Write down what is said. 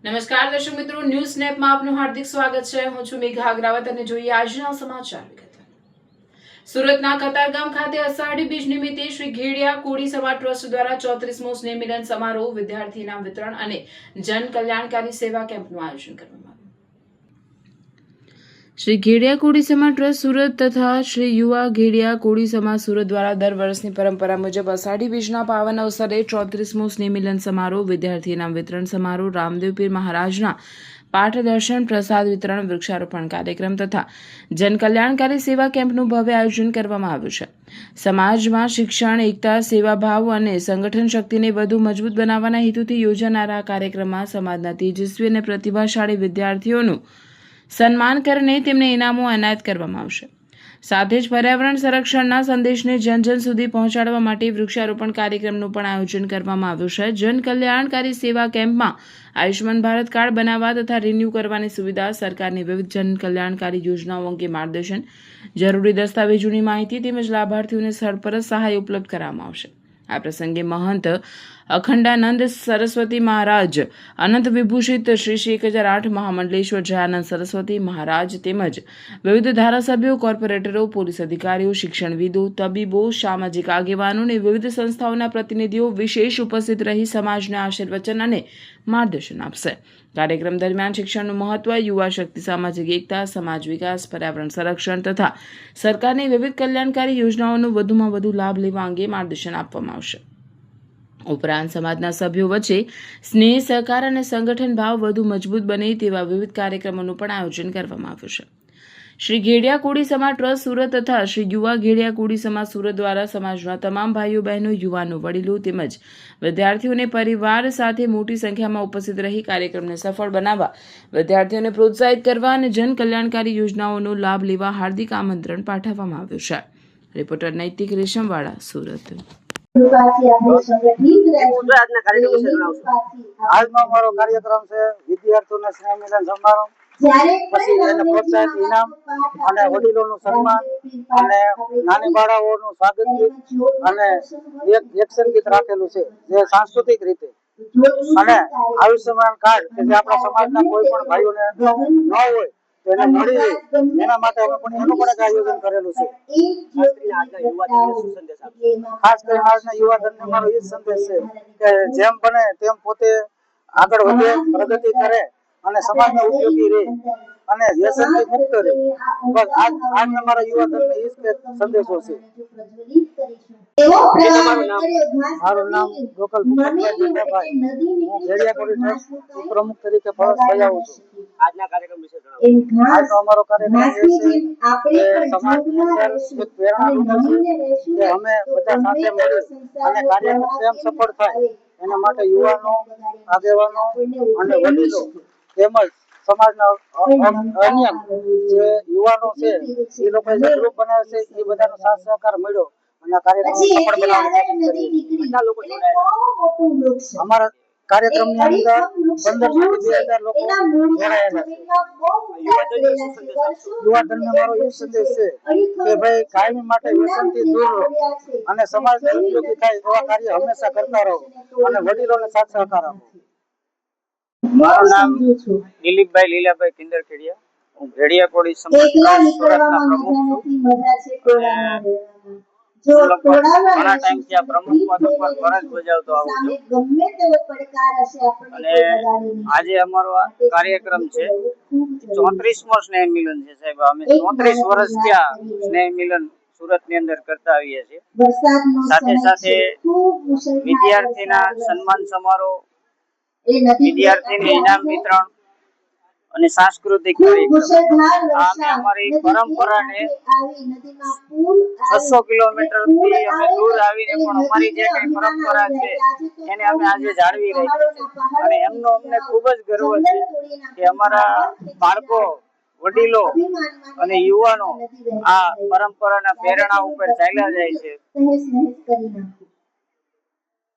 નમસ્કાર દર્શક મિત્રો, ન્યૂઝ સ્નેપમાં આપનું હાર્દિક સ્વાગત છે. હું છું મેઘા અગ્રવાલ અને જોઈએ આજના સમાચાર. સુરતના કતારગામ ખાતે અષાઢી બીજ નિમિત્તે શ્રી ઘેડિયા કોળી સમાજ ટ્રસ્ટ દ્વારા 34મો સ્નેહ મિલન સમારોહ, વિદ્યાર્થી ઇનામ વિતરણ અને જન કલ્યાણકારી સેવા કેમ્પનું આયોજન કરવામાં આવ્યું. શ્રી ઘેડિયા કોળી સમાજ ટ્રસ્ટ સુરત તથા શ્રી યુવા ઘેડિયા કોળી સમાજ સુરત દ્વારા દર વર્ષની પરંપરા મુજબ અષાઢી બીજના પાવન અવસરે 34મો સ્નેહ મિલન સમારોહ, વિદ્યાર્થી ઇનામ વિતરણ સમારોહ, રામદેવ પીર મહારાજના પાઠ દર્શન, પ્રસાદ વિતરણ, વૃક્ષારોપણ કાર્યક્રમ તથા જનકલ્યાણકારી સેવા કેમ્પનું ભવ્ય આયોજન કરવામાં આવ્યું છે. સમાજમાં શિક્ષણ, એકતા, સેવાભાવ અને સંગઠન શક્તિને વધુ મજબૂત બનાવવાના હેતુથી યોજાનારા કાર્યક્રમમાં સમાજના તેજસ્વી અને પ્રતિભાશાળી વિદ્યાર્થીઓનું સન્માન કરીને તેમને ઇનામો એનાયત કરવામાં આવશે. સાથે જ પર્યાવરણ સંરક્ષણના સંદેશને જન જન સુધી પહોંચાડવા માટે વૃક્ષારોપણ કાર્યક્રમનું પણ આયોજન કરવામાં આવ્યું છે. જન કલ્યાણકારી સેવા કેમ્પમાં આયુષ્યમાન ભારત કાર્ડ બનાવવા તથા રિન્યૂ કરવાની સુવિધા, સરકારની વિવિધ જન કલ્યાણકારી યોજનાઓ અંગે માર્ગદર્શન, જરૂરી દસ્તાવેજોની માહિતી તેમજ લાભાર્થીઓને સ્થળ પર જ સહાય ઉપલબ્ધ કરાવવામાં આવશે. આ પ્રસંગે મહંત અખંડાનંદ સરસ્વતી મહારાજ, અનંત વિભૂષિત શ્રી 1008 મહામંડલેશ્વર જયાનંદ સરસ્વતી મહારાજ તેમજ વિવિધ ધારાસભ્યો, કોર્પોરેટરો, પોલીસ અધિકારીઓ, શિક્ષણવિદો, તબીબો, સામાજિક આગેવાનો અને વિવિધ સંસ્થાઓના પ્રતિનિધિઓ વિશેષ ઉપસ્થિત રહી સમાજને આશીર્વચન અને માર્ગદર્શન આપશે. કાર્યક્રમ દરમિયાન શિક્ષણનું મહત્વ, યુવા શક્તિ, સામાજિક એકતા, સમાજ વિકાસ, પર્યાવરણ સંરક્ષણ તથા સરકારની વિવિધ કલ્યાણકારી યોજનાઓનો વધુમાં વધુ લાભ લેવા અંગે માર્ગદર્શન આપવામાં આવશે. ઉપરાંત સમાજના સભ્યો વચ્ચે સ્નેહ, સહકાર અને સંગઠન ભાવ વધુ મજબૂત બને તેવા વિવિધ કાર્યક્રમોનું પણ આયોજન કરવામાં આવ્યું છે. શ્રી ઘેડિયા કોળી સમાજ ટ્રસ્ટ સુરત તથા શ્રી યુવા ઘેડિયા કોળી સમાજ સુરત દ્વારા સમાજના તમામ ભાઈઓ બહેનો, યુવાનો, વડીલો તેમજ વિદ્યાર્થીઓને પરિવાર સાથે મોટી સંખ્યામાં ઉપસ્થિત રહી કાર્યક્રમને સફળ બનાવવા, વિદ્યાર્થીઓને પ્રોત્સાહિત કરવા અને જન કલ્યાણકારી યોજનાઓનો લાભ લેવા હાર્દિક આમંત્રણ પાઠવવામાં આવ્યું છે. રિપોર્ટર નૈતિક રેશમવાળા, સુરત. આજનો અમારો કાર્યક્રમ છે વિદ્યાર્થીઓના સ્નેહ મિલન સમારોહ, પછી એને પ્રોત્સાહિત ઇનામ અને વડીલોનું સન્માન અને નાની બાળાઓનું સ્વાગત ગીત અને એક એક્શન ગીત રાખેલું છે જે સાંસ્કૃતિક રીતે, અને આયુષ્યમાન કાર્ડ કે જે આપણા સમાજના કોઈ પણ ભાઈઓને ન હોય તો એને મળી રહે એના માટે અમે પણ એનું પણ એક આયોજન કરેલું છે. ખાસ કરીને આજના યુવાધનને મારો એ જ સંદેશ છે કે જેમ બને તેમ પોતે આગળ વધે, પ્રગતિ કરે અને સમાજને ઉપયોગી રહે અને વ્યસનથી મુક્ત રહે. બસ આજના મારા યુવાધનને એ જ સંદેશો છે. મારું નામ ગોકલ ભૂપતભાઈ જંગાભાઈ, હું ઘેડિયા કોળી ટ્રસ્ટ પ્રમુખ તરીકે ફરજ બજાવું છું. આજના કાર્યક્રમ વિશે જણાવો. આજનો અમારો કાર્યક્રમ એ છે કે સમાજની અંદર એક પ્રેરણા છે કે અમે બધા સાથે મળી અને કાર્યક્રમ કેમ સફળ થાય એના માટે યુવાનો, આગેવાનો અને વડીલો તેમજ સમાજના અન્ય જે યુવાનો છે એ લોકો જે ગ્રુપ બનાવે છે એ બધાનો સાથ સહકાર મળ્યો અને કાર્યક્રમ સફળ બનાવવાની કેટલા લોકો જોડાયા? અમારા કાર્યક્રમની અંદર 1500 થી 2000 લોકો જોડાયેલા છે. યુવાધનને મારો એ સંદેશ છે કે ભાઈ કાયમી માટે વ્યસનથી દૂર રહો અને સમાજને ઉપયોગી થાય એવા કાર્ય હંમેશા કરતા રહો અને વડીલોને સાથ સહકાર આપો. મારું નામ દિલીપભાઈ લીલાભાઈ કિંદરખેડિયા, હું ઘેડિયા કોળી સમાજ સુરતના પ્રમુખ છું. ઘણા ટાઈમથી આ પ્રમુખ પદ ઉપર ફરજ બજાવતો આવું છું અને આજે અમારો આ કાર્યક્રમ છે 34મો સ્નેહ મિલન છે. સાહેબ, અમે 34 વર્ષ ત્યાં સ્નેહ મિલન સુરત ની અંદર કરતા આવીએ છીએ. સાથે સાથે વિદ્યાર્થીના સન્માન સમારોહ, વિદ્યાર્થીને ઇનામ વિતરણ અને સાંસ્કૃતિક કાર્યક્રમ, અમે અમારી પરંપરાને 600 કિલોમીટર થી અમે દૂર આવીને પણ અમારી જે કઈ પરંપરા છે એને અમે આજે જાળવી રાખી છે અને એમનો અમને ખૂબ જ ગર્વ છે કે અમારા બાળકો, વડીલો અને યુવાનો આ પરંપરાના પ્રેરણા ઉપર ચાલ્યા જાય છે.